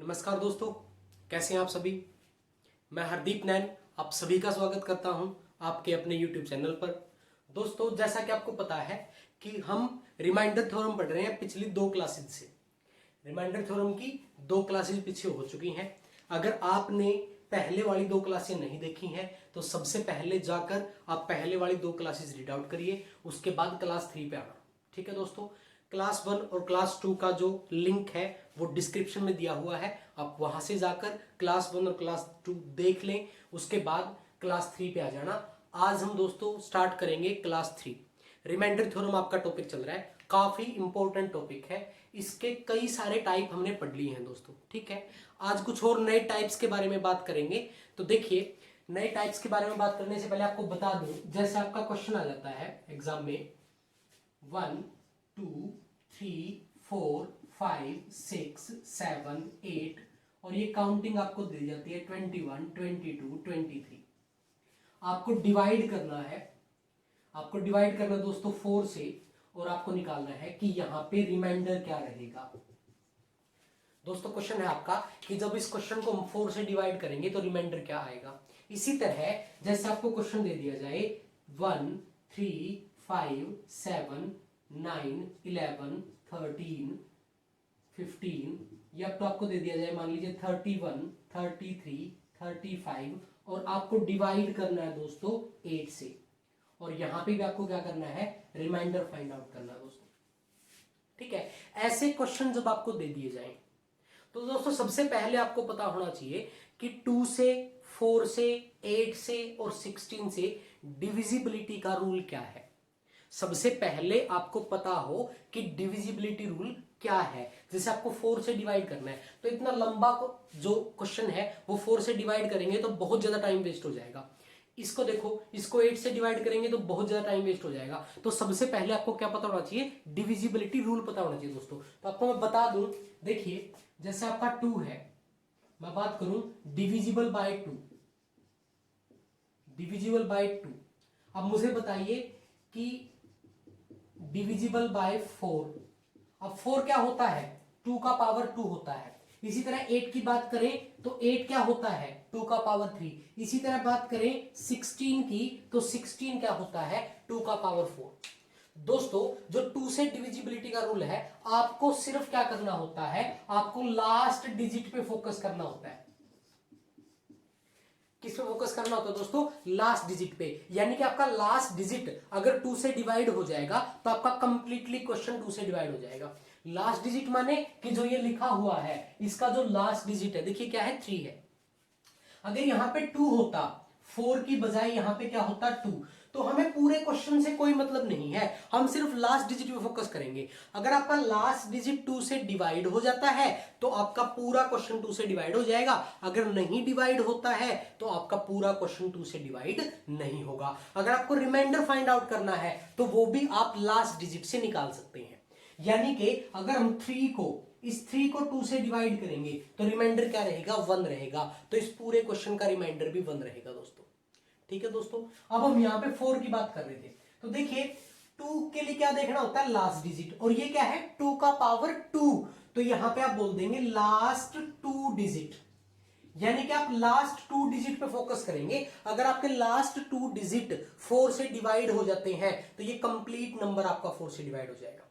नमस्कार दोस्तों, कैसे हैं आप सभी। मैं हरदीप नैन आप सभी का स्वागत करता हूं आपके अपने YouTube चैनल पर। दोस्तों, जैसा कि आपको पता है कि हम रिमाइंडर थ्योरम पढ़ रहे हैं पिछली 2 क्लासेज से। रिमाइंडर थ्योरम की 2 क्लासेज पीछे हो चुकी हैं। अगर आपने पहले वाली 2 क्लासें नहीं देखी हैं तो सबसे पहले जाकर आप पहले वाली 2 क्लासेज रीड आउट करिए, उसके बाद क्लास 3 पे आना। ठीक है दोस्तों, क्लास 1 और क्लास 2 का जो लिंक है वो डिस्क्रिप्शन में दिया हुआ है, आप वहां से जाकर क्लास 1 और क्लास 2 देख लें, उसके बाद क्लास 3 पे आ जाना। आज हम दोस्तों स्टार्ट करेंगे क्लास 3। रिमाइंडर थ्योरम आपका टॉपिक चल रहा है, काफी इंपॉर्टेंट टॉपिक है। इसके कई सारे टाइप हमने पढ़ लिए हैं दोस्तों। ठीक है, आज कुछ और नए टाइप्स के बारे में बात करेंगे। तो देखिए, नए टाइप्स के बारे में बात करने से पहले आपको बता दूं, जैसे आपका क्वेश्चन आ जाता है एग्जाम में 1 2 3 4 5 6 7 8 और ये काउंटिंग आपको दी जाती है 21 22 23। आपको डिवाइड करना है, दोस्तों 4 से, और आपको निकालना है कि यहां पे रिमाइंडर क्या रहेगा। दोस्तों, क्वेश्चन है आपका कि जब इस क्वेश्चन को हम 4 से डिवाइड करेंगे तो रिमाइंडर क्या आएगा। इसी तरह जैसे आपको क्वेश्चन दे दिया जाए 1 3 5 7 9 11 13 15, या तो आपको दे दिया जाए मान लीजिए 31 33 35 और आपको डिवाइड करना है दोस्तों 8 से, और यहां पे भी आपको क्या करना है, रिमाइंडर फाइंड आउट करना है दोस्तों। ठीक है, ऐसे क्वेश्चन जब आपको दे दिए जाएं तो दोस्तों सबसे पहले आपको पता होना चाहिए कि 2 से 4 से 8 से और 16 से डिविजिबिलिटी का रूल क्या है। सबसे पहले आपको पता हो कि डिविजिबिलिटी रूल क्या है। जैसे आपको 4 से डिवाइड करना है तो इतना लंबा जो क्वेश्चन है वो 4 से डिवाइड करेंगे तो बहुत ज्यादा टाइम वेस्ट हो जाएगा। इसको देखो, इसको 8 से डिवाइड करेंगे तो बहुत ज्यादा टाइम वेस्ट हो जाएगा। तो सबसे पहले आपको क्या पता होना चाहिए, डिविजिबिलिटी रूल पता होना चाहिए दोस्तों। तो आपको मैं बता दूं, देखिए जैसे आपका 2 है, मैं बात करूं डिविजिबल बाय 2, अब मुझे बताइए कि डिविजिबल बाय 4। अब 4 क्या होता है, 2 का पावर 2 होता है। इसी तरह 8 की बात करें तो 8 क्या होता है, 2 का पावर 3। इसी तरह बात करें 16 की तो 16 क्या होता है, 2 का पावर 4। दोस्तों, जो 2 से डिविजिबिलिटी का रूल है, आपको सिर्फ क्या करना होता है, आपको लास्ट डिजिट पे फोकस करना होता है। किस पे फोकस करना होता है दोस्तों, लास्ट डिजिट पे। यानी कि आपका लास्ट डिजिट अगर 2 से डिवाइड हो जाएगा तो आपका कंप्लीटली क्वेश्चन 2 से डिवाइड हो जाएगा। लास्ट डिजिट माने कि जो ये लिखा हुआ है इसका जो लास्ट डिजिट है, देखिए क्या है, 3 है। अगर यहां पे 2 होता, 4 की बजाय यहां पे क्या होता, 2, तो हमें पूरे क्वेश्चन से कोई मतलब नहीं है, हम सिर्फ लास्ट डिजिट पे फोकस करेंगे। अगर आपका लास्ट डिजिट 2 से डिवाइड हो जाता है तो आपका पूरा क्वेश्चन 2 से डिवाइड हो जाएगा। अगर नहीं डिवाइड होता है तो आपका पूरा क्वेश्चन 2 से डिवाइड नहीं होगा। अगर आपको रिमाइंडर फाइंड आउट करना है तो वो भी आप लास्ट डिजिट से निकाल सकते हैं। यानी कि अगर हम 3 को 2 से डिवाइड करेंगे तो रिमाइंडर क्या रहेगा, 1 रहेगा। तो इस पूरे क्वेश्चन का रिमाइंडर भी 1 रहेगा दोस्तों। ठीक है दोस्तों, अब हम यहां पे 4 की बात कर रहे थे, तो देखिए 2 के लिए क्या देखना होता है, लास्ट डिजिट, और ये क्या है, 2 का पावर 2। तो यहां पे आप बोल देंगे लास्ट 2 डिजिट, यानी कि आप लास्ट 2 डिजिट पे फोकस करेंगे। अगर आपके लास्ट 2 डिजिट 4 से डिवाइड हो जाते हैं तो ये कंप्लीट नंबर आपका 4 से डिवाइड हो जाएगा।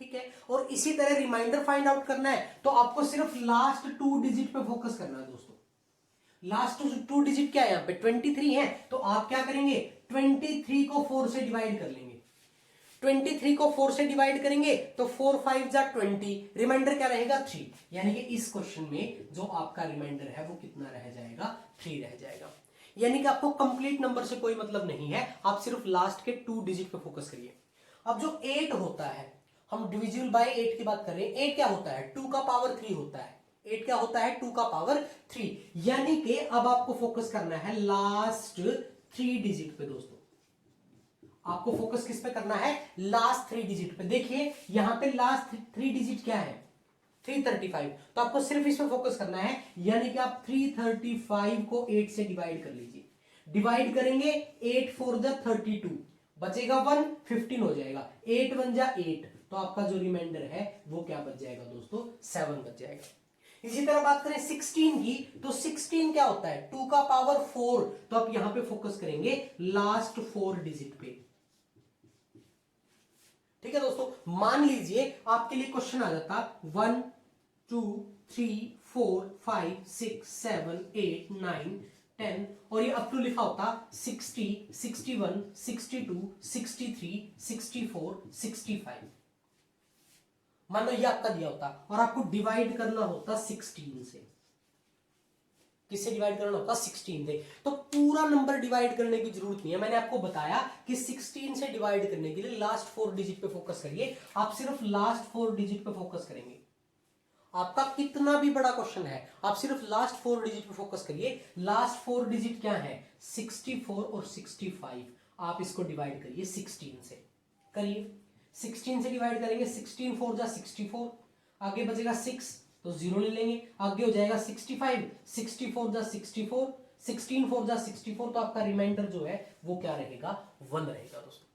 ठीक है, और इसी तरह रिमाइंडर फाइंड आउट करना है तो आपको सिर्फ लास्ट 2 डिजिट पे फोकस करना है दोस्तों। लास्ट 2 डिजिट क्या है, यहां पे 23 है, तो आप क्या करेंगे, 23 को 4 से डिवाइड कर लेंगे। 23 को 4 से डिवाइड करेंगे तो 4 5 जा 20, रिमाइंडर क्या रहेगा, 3। यानी कि इस क्वेश्चन में जो आपका रिमाइंडर है वो कितना रह जाएगा, 3 रह जाएगा। यानी कि आपको कंप्लीट नंबर से कोई मतलब नहीं है, आप सिर्फ लास्ट के 2 डिजिट पे फोकस करिए। अब जो 8 होता है, हम डिविजिबल बाय 8 की बात कर रहे हैं, 8 क्या होता है, 2 का पावर 3 होता है। 8 क्या होता है, 2 का पावर 3। यानी कि अब आपको फोकस करना है लास्ट 3 डिजिट पे दोस्तों। आपको फोकस किस पे करना है, लास्ट 3 डिजिट पे। देखिए यहां पे लास्ट 3 डिजिट क्या है, 335, तो आपको सिर्फ इस पे फोकस करना है। यानी कि आप 335 को 8 से डिवाइड कर लीजिए। डिवाइड करेंगे 8 4 जा 32, बचेगा 1, 15 हो जाएगा, 8 1 जा 8, तो आपका जो रिमाइंडर है वो क्या बच जाएगा दोस्तों, 7 बच जाएगा। इसी तरह बात करें 16 की, तो 16 क्या होता है 2 का पावर 4, तो आप यहां पे फोकस करेंगे लास्ट 4 डिजिट पे। ठीक है दोस्तों, मान लीजिए आपके लिए क्वेश्चन आ जाता 1 2 3 4 5 6 7 8 9 10 और ये अप टू लिखा होता 60 61 62 63 64 65। मान लो ये आपका दिया होता और आपको डिवाइड करना होता 16 से। किससे डिवाइड करना होता 16 से। तो पूरा नंबर डिवाइड करने की जरूरत नहीं है, मैंने आपको बताया कि 16 से डिवाइड करने के लिए लास्ट 4 डिजिट पे फोकस करिए। आप सिर्फ लास्ट 4 डिजिट पे फोकस करेंगे, आपका कितना भी बड़ा क्वेश्चन है आप सिर्फ लास्ट 4 डिजिट पे फोकस करिए। लास्ट 4 डिजिट क्या है 64 और 65। आप इसको डिवाइड करिए 16 से, करिए 16 से डिवाइड करेंगे, 16 4 जा 64, आगे बचेगा 6 तो 0 ले लेंगे, आगे हो जाएगा 65, 64 जा 64, 16 4 जा 64, तो आपका रिमाइंडर जो है वो क्या रहेगा 1 रहेगा दोस्तों।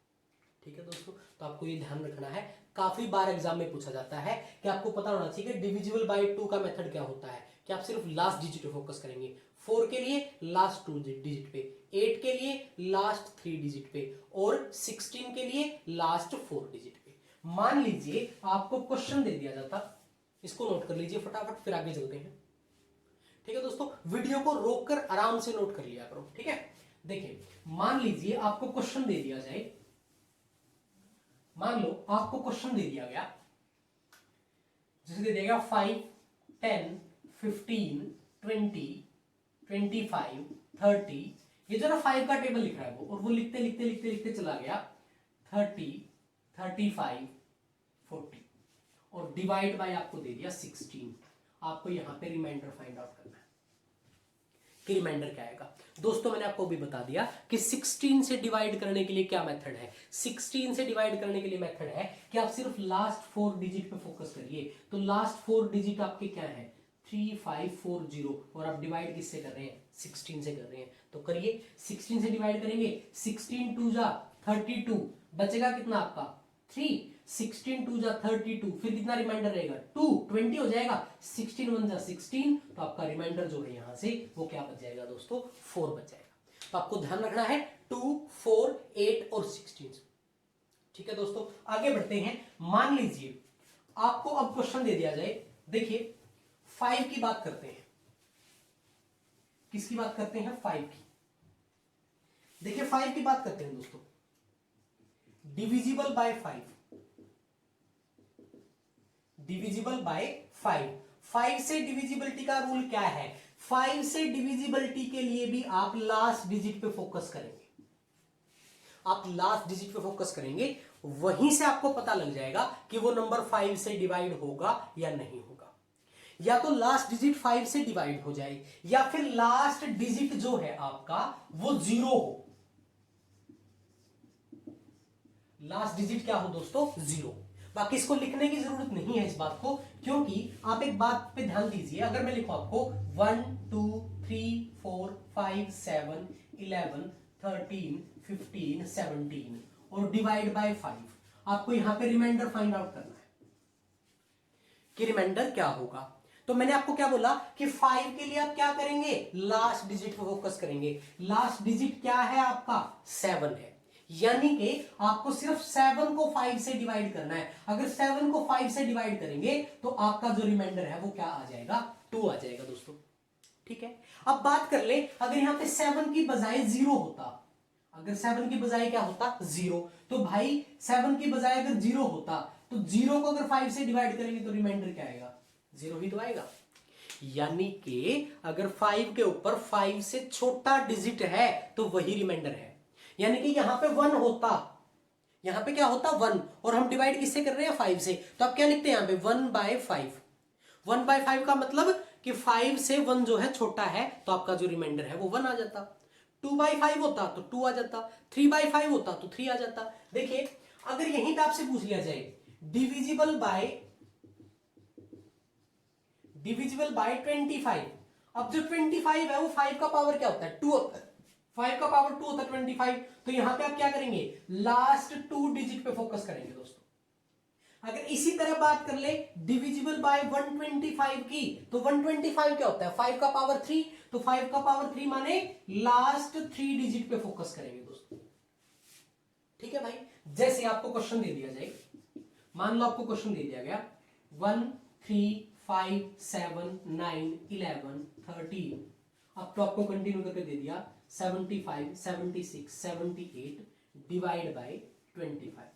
ठीक है दोस्तों, तो आपको ये ध्यान रखना है, काफी बार एग्जाम में पूछा जाता है कि आपको पता होना चाहिए कि डिविजिबल बाय 2 का मेथड क्या होता है, कि आप सिर्फ लास्ट डिजिट पे फोकस करेंगे। 4 के लिए लास्ट 2 डिजिट पे, 8 के लिए लास्ट 3 डिजिट पे और 16 के लिए लास्ट 4 डिजिट पे। मान लीजिए आपको क्वेश्चन दे दिया जाता, इसको नोट कर लीजिए फटाफट फिर आगे चलते हैं। ठीक है दोस्तों, वीडियो को रोककर आराम से नोट कर लिया करो। ठीक है, देखिए मान लीजिए आपको क्वेश्चन दे दिया जाए, मान लो आपको क्वेश्चन दे दिया गया, जैसे दे दिया 5 10 15 20 25 30, ये जो ना 5 का टेबल लिख रहा है वो, और वो लिखते लिखते लिखते लिखते चला गया 30 35 40 और डिवाइड बाय आपको दे दिया 16। आपको यहां पे रिमाइंडर फाइंड आउट करना है कि रिमाइंडर क्या आएगा। दोस्तों मैंने आपको भी बता दिया कि 16 से डिवाइड करने के लिए क्या मेथड है। 16 से डिवाइड करने के लिए मेथड है कि आप सिर्फ लास्ट 4 डिजिट पे फोकस करिए। तो लास्ट 4 डिजिट आपके क्या है 3540 और आप डिवाइड किससे कर रहे हैं 16 से कर रहे हैं। तो करिए 16 से डिवाइड करेंगे, 16 2 जा 32, बचेगा कितना आपका 3, 16 2 जा 32, फिर कितना रिमाइंडर रहेगा 2, 20 हो जाएगा, 16 1 जा 16, तो आपका रिमाइंडर जो है यहां से वो क्या बच जाएगा दोस्तों 4 बच जाएगा। तो आपको ध्यान रखना है 2 4 8 और 16। ठीक है दोस्तों, आगे बढ़ते हैं। मान लीजिए आपको अब क्वेश्चन दे दिया जाए, देखिए 5 की बात करते हैं, किसकी बात करते हैं 5 की। देखिए 5 की बात करते हैं दोस्तों, डिविजिबल बाय 5, डिविजिबल बाय 5। 5 से डिविजिबिलिटी का रूल क्या है, 5 से डिविजिबिलिटी के लिए भी आप लास्ट डिजिट पे फोकस करेंगे। आप लास्ट डिजिट पे फोकस करेंगे, वहीं से आपको पता लग जाएगा कि वो नंबर 5 से डिवाइड होगा या नहीं होगा। या तो लास्ट डिजिट 5 से डिवाइड हो जाए या फिर लास्ट डिजिट जो है आपका वो 0 हो। लास्ट डिजिट क्या हो दोस्तों 0। बाकी इसको लिखने की जरूरत नहीं है इस बात को, क्योंकि आप एक बात पे ध्यान दीजिए, अगर मैं लिखूं आपको 1 2 3 4 5 7 11 13 15 17 और डिवाइड बाय 5, आपको यहां पे रिमाइंडर फाइंड आउट करना है कि रिमाइंडर क्या होगा। तो मैंने आपको क्या बोला कि 5 के लिए आप क्या करेंगे लास्ट डिजिट पे फोकस करेंगे। लास्ट डिजिट क्या है आपका 7 है, यानी कि आपको सिर्फ 7 को 5 से डिवाइड करना है। अगर 7 को 5 से डिवाइड करेंगे तो आपका जो रिमाइंडर है वो क्या आ जाएगा 2 आ जाएगा दोस्तों। ठीक है, अब बात कर ले, अगर यहां पे 7 की बजाय 0 होता, अगर 7 की बजाय क्या होता 0, तो भाई 7 की बजाय अगर 0 होता तो 0 को अगर 5 से डिवाइड करेंगे तो रिमाइंडर क्या आएगा 0 ही तो आएगा। यानी कि अगर 5 के ऊपर 5 से छोटा डिजिट है तो वही रिमाइंडर है। यानी कि यहां पे 1 होता, यहां पे क्या होता 1, और हम डिवाइड किससे कर रहे हैं 5 से, तो आप क्या लिखते हैं यहां पे 1/5। 1/5 का मतलब कि 5 से 1 जो है छोटा है, तो आपका जो रिमाइंडर है वो 1 आ जाता। 2/5 होता तो 2 आ जाता, 3/5 होता तो 3 आ जाता। देखिए अगर यहीं पे आपसे पूछ लिया जाए डिविजिबल बाय 25, अब जो 25 है वो 5 का पावर क्या होता है 2 होता है, 5 का पावर 2 होता है 25, तो यहां पे आप क्या करेंगे लास्ट 2 डिजिट पे फोकस करेंगे दोस्तों। अगर इसी तरह बात कर ले डिविजिबल बाय 125 की, तो 125 क्या होता है 5 का पावर 3, तो 5 का पावर 3 माने लास्ट 3 डिजिट पे फोकस करेंगे दोस्तों। ठीक है भाई, जैसे आपको क्वेश्चन दे दिया जाए, मान लो आपको क्वेश्चन दे दिया गया 1 3 5 7 9 11 13, अब तो आपको कंटिन्यू करके दे दिया 75 76 78 डिवाइड बाय 25।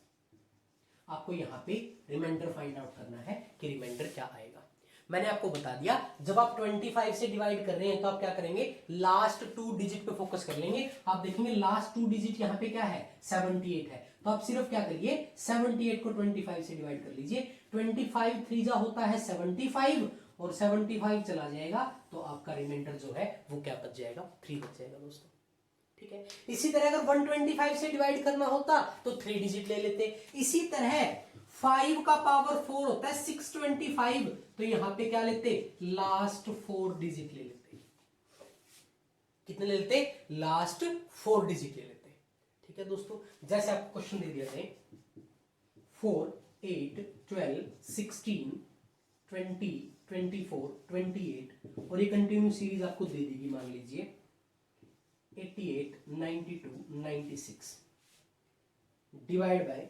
आपको यहां पे रिमाइंडर फाइंड आउट करना है कि रिमाइंडर क्या आएगा। मैंने आपको बता दिया जब आप 25 से डिवाइड कर रहे हैं तो आप क्या करेंगे, लास्ट 2 डिजिट पे फोकस कर लेंगे। आप देखेंगे लास्ट 2 डिजिट यहां पे क्या है 78 है, तो आप सिर्फ क्या करिए 78 को 25 से डिवाइड कर लीजिए। 25 3 होता है 75 और 75 चला जाएगा तो आपका रिमाइंडर जो है वो क्या बच जाएगा 3 बच जाएगा दोस्तों। ठीक है, इसी तरह अगर 125 से डिवाइड करना होता तो 3 डिजिट ले लेते। इसी तरह 5 का पावर 4 होता है 625, तो यहां पे क्या लेते लास्ट 4 डिजिट ले लेते। कितने ले लेते लास्ट 4 डिजिट ले लेते। ठीक है दोस्तों, जैसे आपको क्वेश्चन दे दिया जाए 4 8 12 16 20 24 28 और ये कंटिन्यू सीरीज आपको दे देगी, मान लीजिए 88 92 96 डिवाइड बाय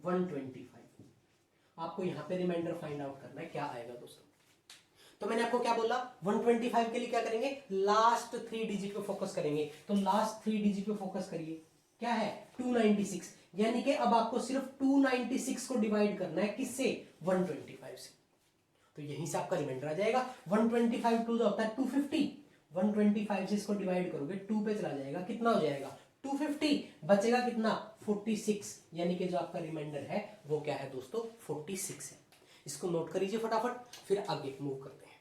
125। आपको यहां पे रिमाइंडर फाइंड आउट करना है, क्या आएगा दोस्तों। तो मैंने आपको क्या बोला 125 के लिए क्या करेंगे लास्ट 3 डिजिट पे फोकस करेंगे, तो लास्ट 3 डिजिट पे फोकस करिए, क्या है 296, यानी कि अब आपको सिर्फ 296 को डिवाइड करना है किससे 125 से, तो यहीं से आपका रिमाइंडर आ जाएगा। 125 2 होता है 250, 125 से इसको डिवाइड करोगे 2 पे चला जाएगा, कितना हो जाएगा 250, बचेगा कितना 46, यानी कि जो आपका रिमाइंडर है वो क्या है दोस्तों 46 है। इसको नोट कर लीजिए फटाफट, फिर आगे मूव करते हैं।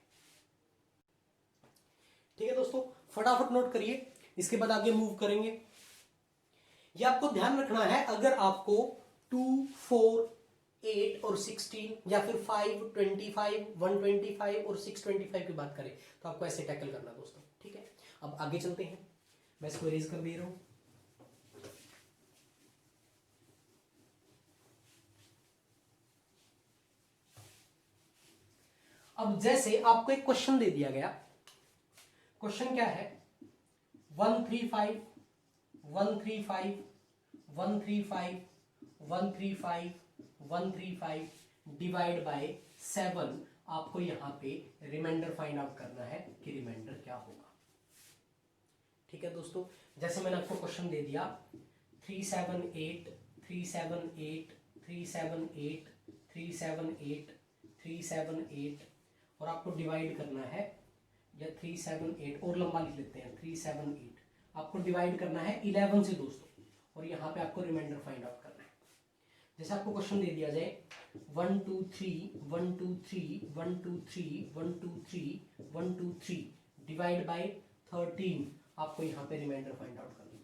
ठीक है दोस्तों, फटाफट नोट करिए, इसके बाद आगे मूव करेंगे। ये आपको ध्यान रखना है, अगर आपको 2 4 8 और 16 या फिर 5 25 125 और 625 की बात करें तो आपको ऐसे टैकल करना दोस्तों। ठीक है, अब आगे चलते हैं, मैं इसको इरेज कर दे रहा हूं। अब जैसे आपको एक क्वेश्चन दे दिया गया, क्वेश्चन क्या है 135 135 135 135 135 डिवाइड बाय 7। आपको यहां पे रिमाइंडर फाइंड आउट करना है कि रिमाइंडर क्या होगा। ठीक है दोस्तों, जैसे मैंने आपको क्वेश्चन दे दिया 378 378 378 378 378 और आपको डिवाइड करना है, या 378 और लंबा लिख लेते हैं 378, आपको डिवाइड करना है 11 से दोस्तों, और यहाँ पे आपको रिमाइंडर फाइंड आउट करना है। जैसे आपको क्वेश्चन दे दिया जाए 1 2 3 1 2 3 1 2 3 1 2 3 1 2 3 डिवाइड बाय 13, आपको यहाँ पे रिमाइंडर फाइंड आउट करना है।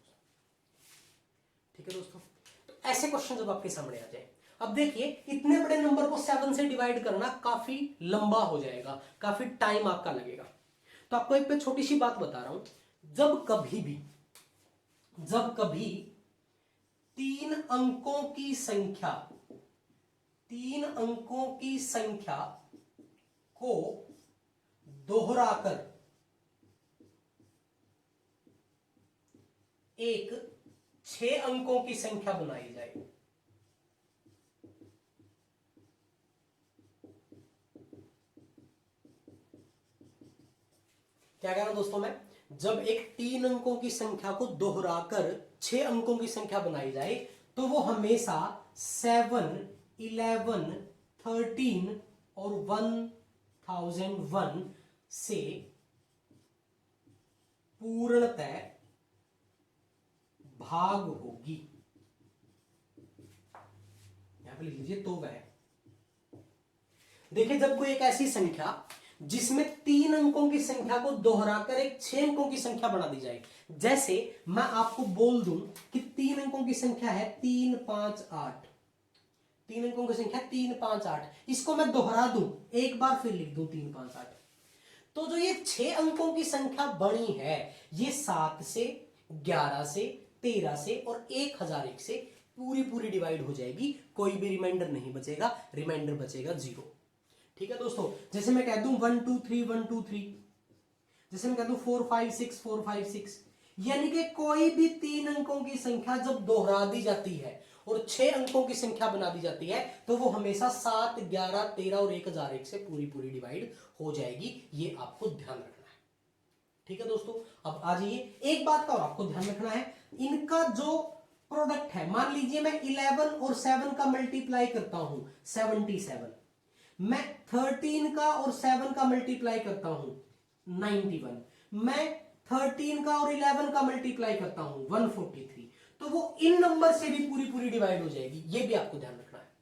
ठीक है दोस्तों, तो ऐसे क्वेश्चन जब आपके सामने आ जाए, अब देखिए इतने बड़े नंबर को 7 से डिवाइड करना काफी लंबा हो जाएगा, काफी टाइम आपका लगेगा। तो आपको एक पे छोटी सी बात बता रहा हूं, जब कभी 3 अंकों की संख्या को दोहराकर एक 6 अंकों की संख्या बनाई जाए, क्या कह रहा हूं दोस्तों मैं, जब एक 3 अंकों की संख्या को दोहराकर 6 अंकों की संख्या बनाई जाए तो वो हमेशा 7 11 13 और 1001 से पूर्णतः भाग होगी। यहां पे लिख लीजिए तो वह, देखिए जब कोई एक ऐसी संख्या जिसमें 3 अंकों की संख्या को दोहराकर एक 6 अंकों की संख्या बना दी जाए, जैसे मैं आपको बोल दूं कि 3 अंकों की संख्या है 3 5 8, 3 अंकों की संख्या 3 5 8, इसको मैं दोहरा दूं एक बार फिर लिख दूं 3 5 8, तो जो ये 6 अंकों की संख्या बनी है ये 7 से 11 से 13 से और 1001 से पूरी पूरी डिवाइड हो जाएगी, कोई भी रिमाइंडर नहीं बचेगा, रिमाइंडर बचेगा 0। ठीक है दोस्तों, जैसे मैं कह दूं 1 2 3 1 2 3, जैसे मैं कह दूं 4 5 6 4 5 6, यानी कि कोई भी 3 अंकों की संख्या जब दोहरा दी जाती है और 6 अंकों की संख्या बना दी जाती है तो वो हमेशा 7 11 13 और 1001 से पूरी पूरी डिवाइड हो जाएगी। ये आपको ध्यान रखना है। ठीक है दोस्तों, अब आ जाइए, एक बात का और आपको ध्यान रखना है, इनका जो प्रोडक्ट है, मान लीजिए मैं 11 और 7 का मल्टीप्लाई करता हूं 77, मैं 13 का और 7 का मल्टीप्लाई करता हूं 91, मैं 13 का और 11 का मल्टीप्लाई करता हूं 143, तो वो इन नंबर से भी पूरी पूरी डिवाइड हो जाएगी, ये भी आपको ध्यान रखना है।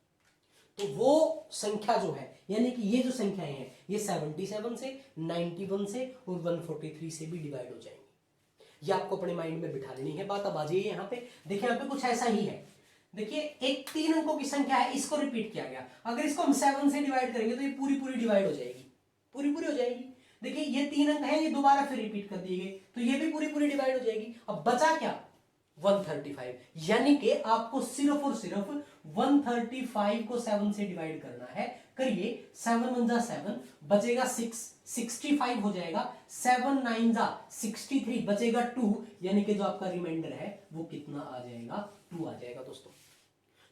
तो वो संख्या जो है, यानी कि ये जो संख्याएं हैं, ये 77 से 91 से और 143 से भी डिवाइड हो जाएंगी। ये आपको अपने माइंड में बिठा लेनी है बात। अब आ जाइए यहाँ पे, देखिए यहाँ पे कुछ ऐसा ही है। देखिए एक 3 अंकों की संख्या है, इसको रिपीट किया गया, अगर इसको हम 7 से डिवाइड करेंगे तो ये पूरी पूरी डिवाइड हो जाएगी, पूरी पूरी हो जाएगी। देखिए ये 3 अंक है, ये दोबारा फिर रिपीट कर दिए गए तो ये भी पूरी पूरी डिवाइड हो जाएगी। अब बचा क्या, 135, यानी कि आपको सिर्फ और सिर्फ 135 को 7 से डिवाइड करना है। करिए, 7 1 जा 7, बचेगा 6, 65 हो जाएगा, 7 9 जा 63, बचेगा 2, यानी कि जो आपका रिमाइंडर है वो कितना आ जाएगा, 2 आ जाएगा दोस्तों।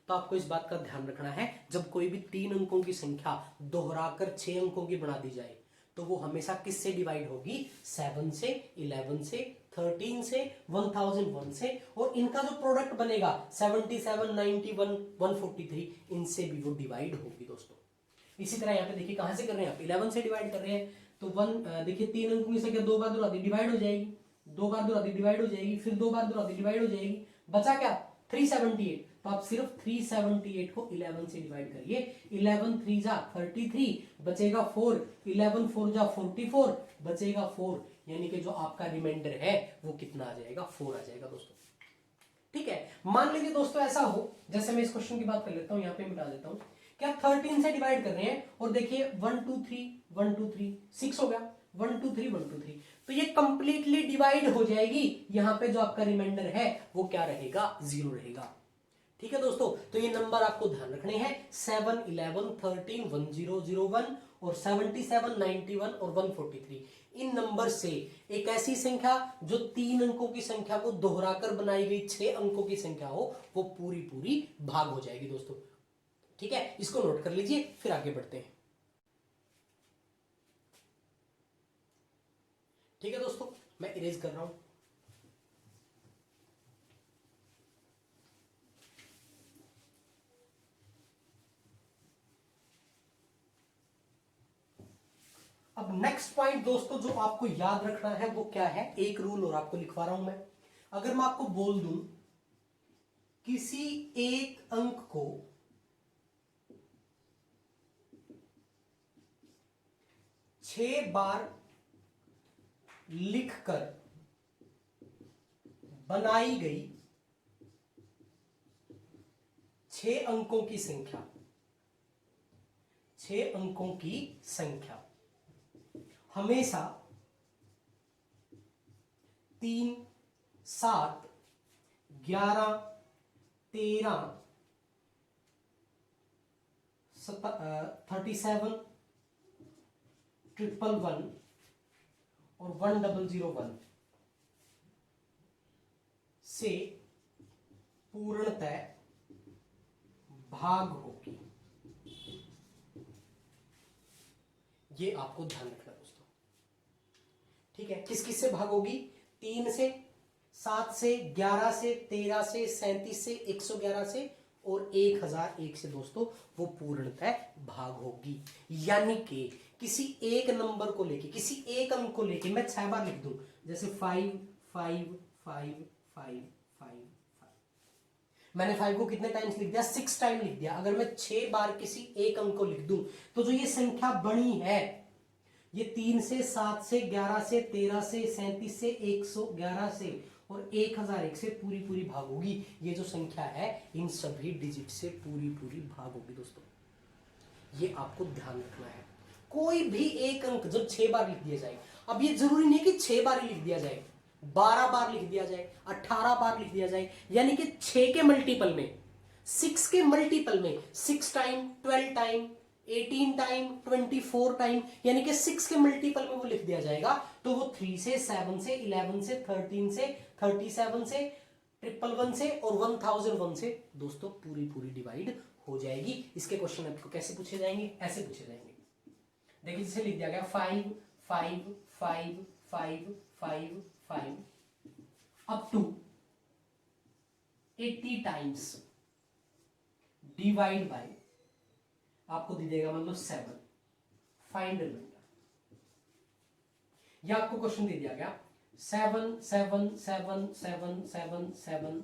तो आपको इस बात का ध्यान रखना है, जब कोई भी 3 अंकों की संख्या दोहराकर 6 अंकों की बना दी जाए तो वो हमेशा किससे डिवाइड होगी, 7 से, 11 से, 13 से, 1001 से, और इनका जो प्रोडक्ट बनेगा 77 91 143, इनसे भी वो डिवाइड होगी दोस्तों। इसी तरह यहाँ पे देखिए कहां से कर रहे हैं आप, 11 से डिवाइड कर रहे हैं तो 1, देखिए 3 अंकों की संख्या 2 बार दोहराती डिवाइड हो जाएगी, 2 बार दोहराती डिवाइड हो जाएगी, फिर 2 बार दोहराती डिवाइड हो जाएगी, बचा क्या 378, तो आप सिर्फ 378 को 11 से डिवाइड करिए, 11 3 जा 33, बचेगा 4, 11 4 जा 44, बचेगा 4, यानी कि जो आपका रिमाइंडर है वो कितना आ जाएगा, 4 आ जाएगा दोस्तों। ठीक है, मान लीजिए दोस्तों ऐसा हो, जैसे मैं इस क्वेश्चन की बात कर लेता हूं, यहाँ पे मिटा देता हूं कि आप 13 से डिवाइड कर रहे हैं और देखिए 1 2 3 1 2 3 6 हो गया, 1 2 3 1 2 3, तो ये कंप्लीटली डिवाइड हो जाएगी। यहाँ पे जो आपका रिमाइंडर है वो क्या रहेगा, 0 रहेगा। ठीक है दोस्तों, तो ये नंबर आपको ध्यान रखने हैं, 7 11 13 1001 और 77 91 और 143, इन नंबर से एक ऐसी संख्या जो 3 अंकों की संख्या को दोहराकर बनाई गई 6 अंकों की संख्या हो, वो पूरी पूरी भाग हो जाएगी दोस्तों। ठीक है, इसको नोट कर लीजिए, फिर आगे बढ़ते हैं। ठीक है दोस्तों, मैं इरेज कर रहा हूं। अब नेक्स्ट पॉइंट दोस्तों जो आपको याद रखना है वो क्या है, एक रूल और आपको लिखवा रहा हूं मैं। अगर मैं आपको बोल दूं किसी एक अंक को 6 बार लिखकर बनाई गई 6 अंकों की संख्या, 6 अंकों की संख्या हमेशा 3 7 11 13 37 111 और 1001 से पूर्णतः भाग होगी। ये आपको ध्यान रखना दोस्तों। ठीक है, किस किस से भाग होगी, 3 से, 7 से, 11 से, 13 से, 37 से, 111 से और 1001 से दोस्तों वो पूर्णतः भाग होगी। यानी कि किसी एक नंबर को लेके, किसी एक अंक को लेके मैं 6 बार लिख दूं, जैसे 5 5 5 5 5 5, मैंने 5 को कितने टाइम्स लिख दिया, 6 टाइम लिख दिया। अगर मैं 6 बार किसी एक अंक को लिख दूं तो जो ये संख्या बनी है, ये 3 से, 7 से, 11 से, 13 से, 37 से, 111 से और 1001 से पूरी पूरी भाग होगी। ये जो संख्या है इन सभी डिजिट से पूरी पूरी भाग होगी दोस्तों। ये आपको ध्यान रखना है। कोई भी एक अंक जब 6 बार लिख दिया जाए, अब ये जरूरी नहीं कि 6 बार ही लिख दिया जाए, 12 बार लिख दिया जाए, 18 बार लिख दिया जाए, यानी कि 6 के मल्टीपल में 6 के मल्टीपल में 6 टाइम, 12 टाइम, 18 टाइम, 24 टाइम, यानी कि 6 के मल्टीपल में वो लिख दिया जाएगा। तो वो 3 से, 7 से, 11 से, 13 से, 37 से, 111 से और 1001 से दोस्तों पूरी पूरी डिवाइड हो जाएगी। इसके क्वेश्चन आपको कैसे पूछे जाएंगे? ऐसे पूछे जाएंगे। देखिए जिसे लिख दिया गया 5 5 5 5 5 5 up to 80 times divide by, आपको दे देगा मतलब 7, फाइंड रिमाइंडर। या आपको क्वेश्चन दे दिया गया 7 7 7 7 7 7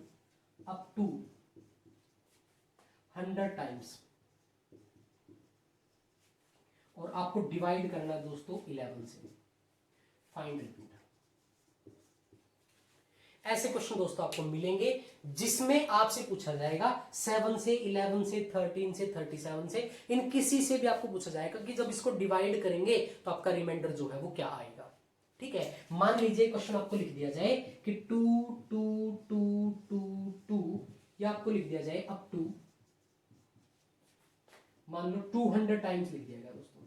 अप टू 100 टाइम्स और आपको डिवाइड करना है दोस्तों 11 से, फाइंड रिमाइंडर। ऐसे क्वेश्चन दोस्तों आपको मिलेंगे जिसमें आपसे पूछा जाएगा 7 से, 11 से, 13 से, 37 से, इन किसी से भी आपको पूछा जाएगा कि जब इसको डिवाइड करेंगे तो आपका रिमाइंडर जो है वो क्या आएगा। ठीक है, मान लीजिए क्वेश्चन आपको लिख दिया जाए कि 2 2 2 2 2 या आपको लिख दिया जाए अप टू, मान लो 200 टाइम्स लिख दिया गया दोस्तों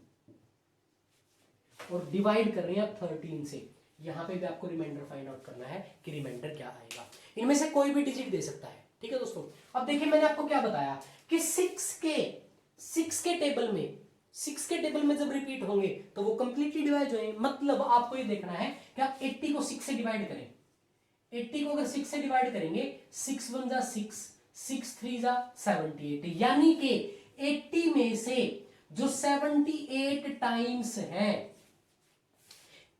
और डिवाइड कर रहे हैं आप 13 से। यहां पे भी आपको रिमाइंडर फाइंड आउट करना है कि रिमाइंडर क्या आएगा। इनमें से कोई भी डिजिट दे सकता है। ठीक है दोस्तों, अब देखिए मैंने आपको क्या बताया कि 6 के टेबल में जब रिपीट होंगे तो वो कंप्लीटली डिवाइड होंगे। मतलब आपको ये देखना है कि आप 80 को 6 से डिवाइड करें। 80 को अगर 6 से डिवाइड करेंगे 6 1 जा 6, 6 3 जा 78, यानी कि 80 में से जो 78 टाइम्स है,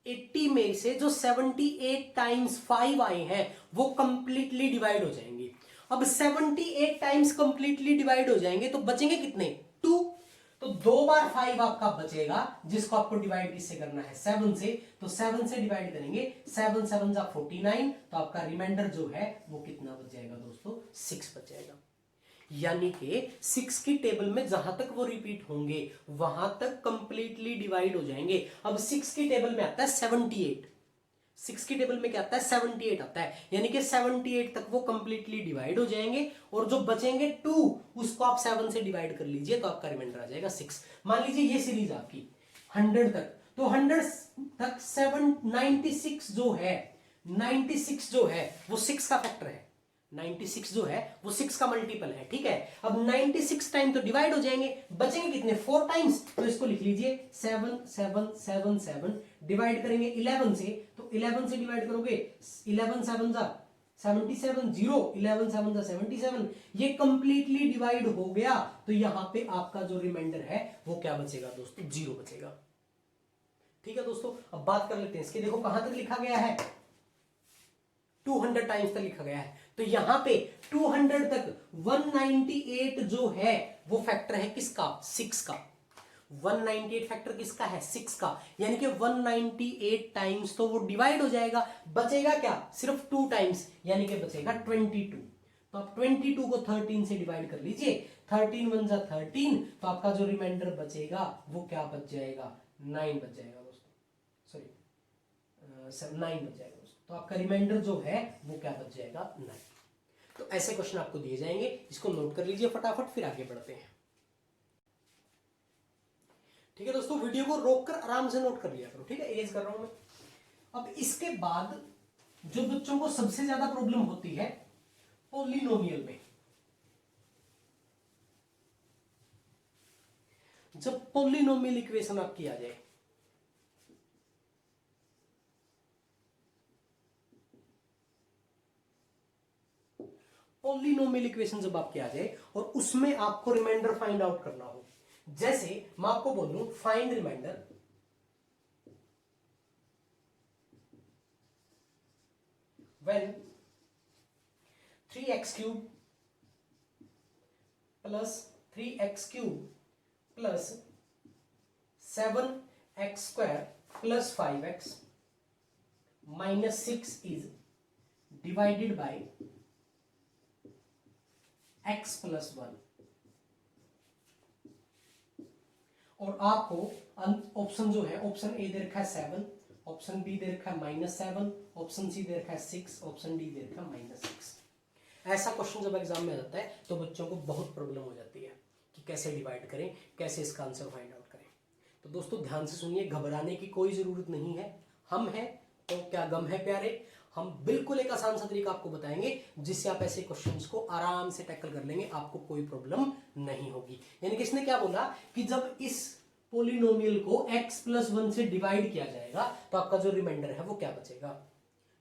80 में से जो 78 टाइम्स 5 आए हैं वो कंप्लीटली डिवाइड हो जाएंगे। अब 78 टाइम्स कंप्लीटली डिवाइड हो जाएंगे तो बचेंगे कितने? 2। तो 2 बार 5 आपका बचेगा जिसको आपको डिवाइड किससे करना है? 7 से। तो 7 से डिवाइड करेंगे, 7 7 जा 49, तो आपका रिमाइंडर जो है वो कितना बच जाएगा दोस्तों? 6 बच जाएगा। यानी कि 6 की टेबल में जहां तक वो रिपीट होंगे वहां तक कंप्लीटली डिवाइड हो जाएंगे। अब 6 की टेबल में आता है 78, 6 की टेबल में क्या आता है? 78 आता है, यानी कि 78 तक वो कंप्लीटली डिवाइड हो जाएंगे और जो बचेंगे 2 उसको आप 7 से डिवाइड कर लीजिए तो आपका रिमाइंडर आ जाएगा 6। मान लीजिए ये सीरीज आपकी 100 तक, तो 100 तक 96 जो है, 96 जो है वो 6 का फैक्टर है। 96 जो है वो 6 का मल्टीपल है। ठीक है, अब 96 टाइम तो डिवाइड हो जाएंगे, बचेंगे कितने? 4 टाइम्स। तो इसको लिख लीजिए 7 7 7 7, डिवाइड करेंगे 11 से, तो 11 से डिवाइड करोगे 11 7 जा 77, 0 11 7 जा 77, ये कंप्लीटली डिवाइड हो गया। तो यहां पे आपका जो रिमाइंडर है वो क्या बचेगा दोस्तों? 0 बचेगा। ठीक है दोस्तों, अब बात कर लेते हैं इसके। देखो कहां तक लिखा गया है? 200 टाइम्स तक लिखा गया है। तो यहां पे 200 तक 198 जो है वो फैक्टर है किसका? 6 का। 198 फैक्टर किसका है? 6 का। यानी कि 198 टाइम्स तो वो डिवाइड हो जाएगा, बचेगा क्या? सिर्फ 2 टाइम्स, यानी कि बचेगा 22। तो आप 22 को 13 से डिवाइड कर लीजिए, 13 1 जा 13, तो आपका जो रिमाइंडर बचेगा वो क्या बच जाएगा? 9 बच जाएगा दोस्तों, सॉरी 9 बच जाएगा दोस्तों। तो आपका रिमाइंडर जो है वो क्या बच जाएगा? 9। तो ऐसे क्वेश्चन आपको दिए जाएंगे, इसको नोट कर लीजिए फटाफट, फिर आगे बढ़ते हैं। ठीक है दोस्तों, वीडियो को रोककर आराम से नोट कर लिया करो। ठीक है, इरेज कर रहा हूं मैं। अब इसके बाद जो बच्चों को सबसे ज्यादा प्रॉब्लम होती है पॉलिनोमियल में, जब पॉलिनोमियल इक्वेशन आपकी आ जाए, पॉलिनोमियल इक्वेशन जब आपके आ जाए और उसमें आपको रिमाइंडर फाइंड आउट करना हो, जैसे मैं आपको बोलूं find reminder when 3x cube plus 3x cube plus 7x square plus 5x minus 6 is divided by x plus 1। और आपको ऑप्शन जो है, ऑप्शन ए दे रखा है 7, ऑप्शन बी दे रखा है -7, ऑप्शन सी दे रखा है 6, ऑप्शन डी दे रखा है -6। ऐसा क्वेश्चन जब एग्जाम में आ जाता है तो बच्चों को बहुत प्रॉब्लम हो जाती है कि कैसे डिवाइड करें, कैसे इसका आंसर फाइंड आउट करें। तो दोस्तों ध्यान से सुनिए, घबराने की कोई जरूरत नहीं है। हम हैं तो क्या गम है प्यारे। हम बिल्कुल एक आसान सा तरीका आपको बताएंगे जिससे आप ऐसे क्वेश्चंस को आराम से टैकल कर लेंगे, आपको कोई प्रॉब्लम नहीं होगी। यानी कि इसने क्या बोला कि जब इस पोलिनोमियल को x+1 से डिवाइड किया जाएगा तो आपका जो रिमाइंडर है वो क्या बचेगा।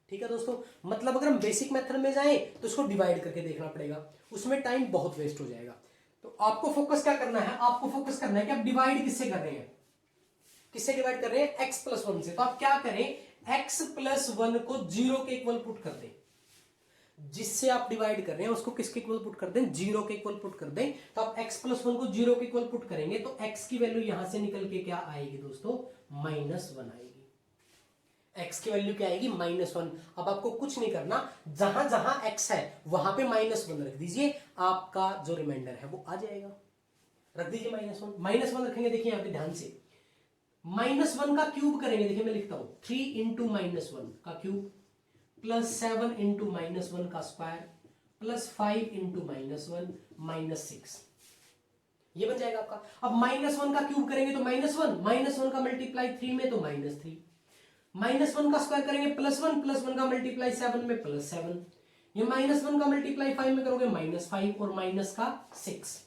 ठीक है दोस्तों, मतलब अगर हम बेसिक मेथड में जाएं तो इसको डिवाइड करके देखना पड़ेगा, उसमें टाइम बहुत वेस्ट हो जाएगा। तो आपको फोकस क्या करना है, आपको फोकस करना है कि आप डिवाइड किससे कर रहे हैं, किससे डिवाइड कर रहे हैं, x+1 से। तो आप क्या करें, x+1 को 0 के इक्वल पुट कर दें। जिससे आप डिवाइड कर रहे हैं उसको किसके इक्वल पुट कर दें, 0 के इक्वल पुट कर दें। तो आप x+1 को 0 के इक्वल पुट करेंगे तो x की वैल्यू यहां से निकल के क्या आएगी दोस्तों, -1 आएगी। x की वैल्यू क्या आएगी, -1। अब आपको कुछ नहीं करना, जहां जहां x है वहां पे -1 रख दीजिए, आपका जो रिमाइंडर है वो आ जाएगा। रख दीजिए -1 रखेंगे। देखिए यहां पे ध्यान से, -1 का क्यूब करेंगे। देखिए मैं लिखता हूं 3 इंटू -1 का क्यूब +7 इंटू -1 का स्क्वायर +5 इंटू -1 -6, ये बन जाएगा आपका। अब -1 का क्यूब करेंगे तो -1 का मल्टीप्लाई 3 में तो -3, -1 का स्क्वायर करेंगे +1 का मल्टीप्लाई 7 में +7, ये -1 का मल्टीप्लाई 5 में करोगे -5 और माइनस का 6।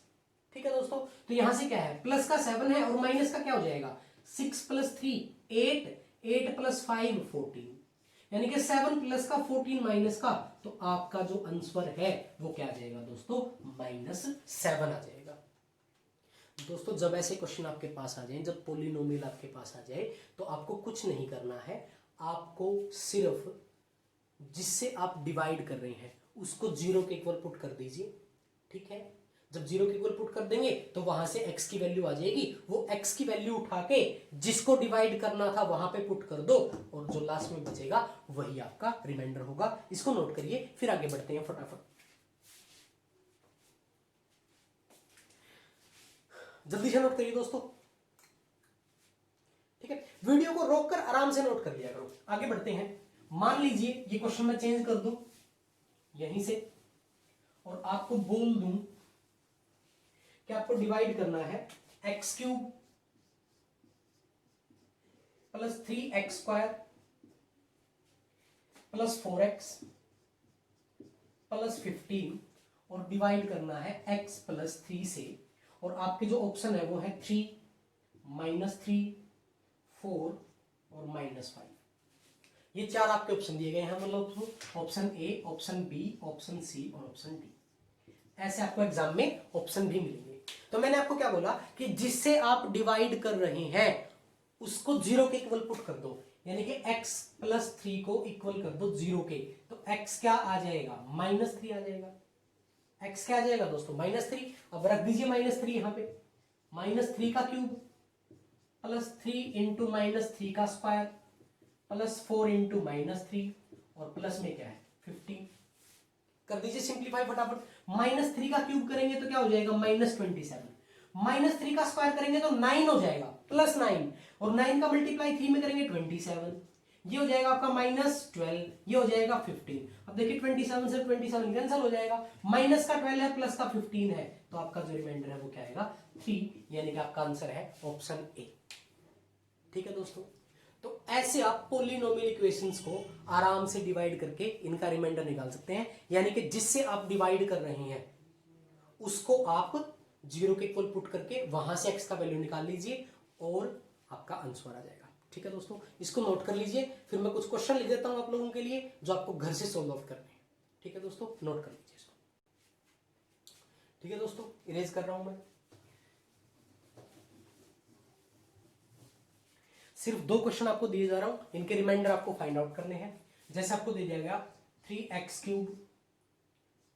ठीक है दोस्तों, तो यहां से क्या है, प्लस का 7 है और माइनस का क्या हो जाएगा, 6 + 3 8, 8 + 5 14, यानी कि 7 प्लस का 14 माइनस का, तो आपका जो आंसर है वो क्या आ जाएगा दोस्तों, -7 आ जाएगा। दोस्तों जब ऐसे क्वेश्चन आपके पास आ जाए, जब पोलिनोमियल आपके पास आ जाए, तो आपको कुछ नहीं करना है, आपको सिर्फ जिससे आप डिवाइड कर रहे हैं उसको 0 के इक्वल पुट कर दीजिए। ठीक है, जब 0 के इक्वल पुट कर देंगे तो वहां से x की वैल्यू आ जाएगी, वो x की वैल्यू उठा के जिसको डिवाइड करना था वहां पे पुट कर दो, और जो लास्ट में बचेगा वही आपका रिमाइंडर होगा। इसको नोट करिए, फिर आगे बढ़ते हैं फटाफट। जल्दी से नोट करिए दोस्तों। ठीक है, वीडियो को रोककर आराम से नोट कर लिया करो। आगे बढ़ते हैं। मान लीजिए ये क्वेश्चन मैं चेंज कर दूं यहीं से और आपको बोल दूं कि आपको डिवाइड करना है x³ + 3x² + 4x + 15 और डिवाइड करना है x + 3 से, और आपके जो ऑप्शन है वो है 3, -3, 4 और -5। ये 4 आपके ऑप्शन दिए गए हैं, मतलब option A, option B, option C और ऑप्शन डी। ऐसे आपको एग्जाम में ऑप्शन भी मिलेंगे। तो मैंने आपको क्या बोला कि जिससे आप डिवाइड कर रहे हैं उसको 0 के इक्वल पुट कर दो, यानी कि x + 3 को इक्वल कर दो 0 के, तो x क्या आ जाएगा, -3 आ जाएगा। x क्या आ जाएगा दोस्तों, -3। अब रख दीजिए -3 यहां पे, -3 का क्यूब +3 इंटू -3 का स्क्वायर +4 इंटू -3 और प्लस में क्या है 15। कर दीजिए सिंप्लीफाई फटाफट। -3 का क्यूब करेंगे तो क्या हो जाएगा, -27, -3 का स्क्वायर करेंगे तो 9 हो जाएगा, +9, और 9 का मल्टीप्लाई 3 में करेंगे 27, ये हो जाएगा आपका -12, ये हो जाएगा 15। अब देखिए 27 से 27 कैंसिल हो जाएगा, माइनस का 12 है प्लस का 15 है, तो आपका जो रिमाइंडर है वो क्या आएगा, 3, यानी कि आपका आंसर है ऑप्शन ए। ठीक है दोस्तों, तो ऐसे आप पोलिनोमियल इक्वेशंस को आराम से डिवाइड करके इनका रिमाइंडर निकाल सकते हैं, यानी कि जिससे आप डिवाइड कर रहे हैं उसको आप 0 के इक्वल पुट करके वहां से x का वैल्यू निकाल लीजिए और आपका आंसर आ जाएगा। ठीक है दोस्तों, इसको नोट कर लीजिए, फिर मैं कुछ क्वेश्चन लिख देता हूं आप लोगों के लिए जो आपको घर से सोल्व आउट करने हैं। ठीक है दोस्तों, नोट कर लीजिए इसको। ठीक है दोस्तों, इरेज कर रहा हूं मैं। सिर्फ 2 क्वेश्चन आपको दिए जा रहा हूं, इनके रिमाइंडर आपको फाइंड आउट करने हैं। जैसे आपको दे दिया गया 3x³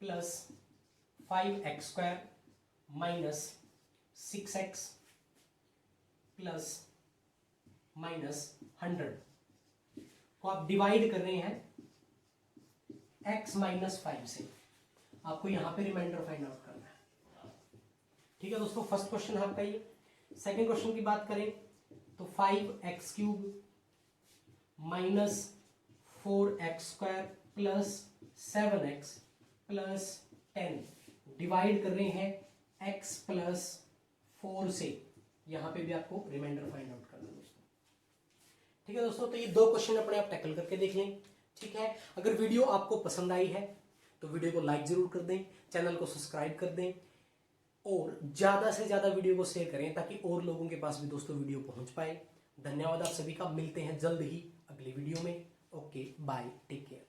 + 5x² - 6x + -100 को आप डिवाइड कर रहे हैं x - 5 से। आपको यहां पे रिमाइंडर फाइंड आउट करना है। ठीक है दोस्तों, फर्स्ट क्वेश्चन आपका ये। सेकंड क्वेश्चन की बात करें तो 5x³ - 4x² + 7x plus 10 divide कर रहे हैं x प्लस 4 से, यहां पे भी आपको रिमाइंडर फाइंड आउट करना है दोस्तों। ठीक है दोस्तों, तो ये दो क्वेश्चन अपने आप टैकल करके देख लें। ठीक है, अगर वीडियो आपको पसंद आई है तो वीडियो को लाइक जरूर कर दें, चैनल को सब्सक्राइब कर दें और ज्यादा से ज्यादा वीडियो को शेयर करें ताकि और लोगों के पास भी दोस्तों वीडियो पहुंच पाए। धन्यवाद आप सभी का, मिलते हैं जल्द ही अगली वीडियो में। Okay bye, take care.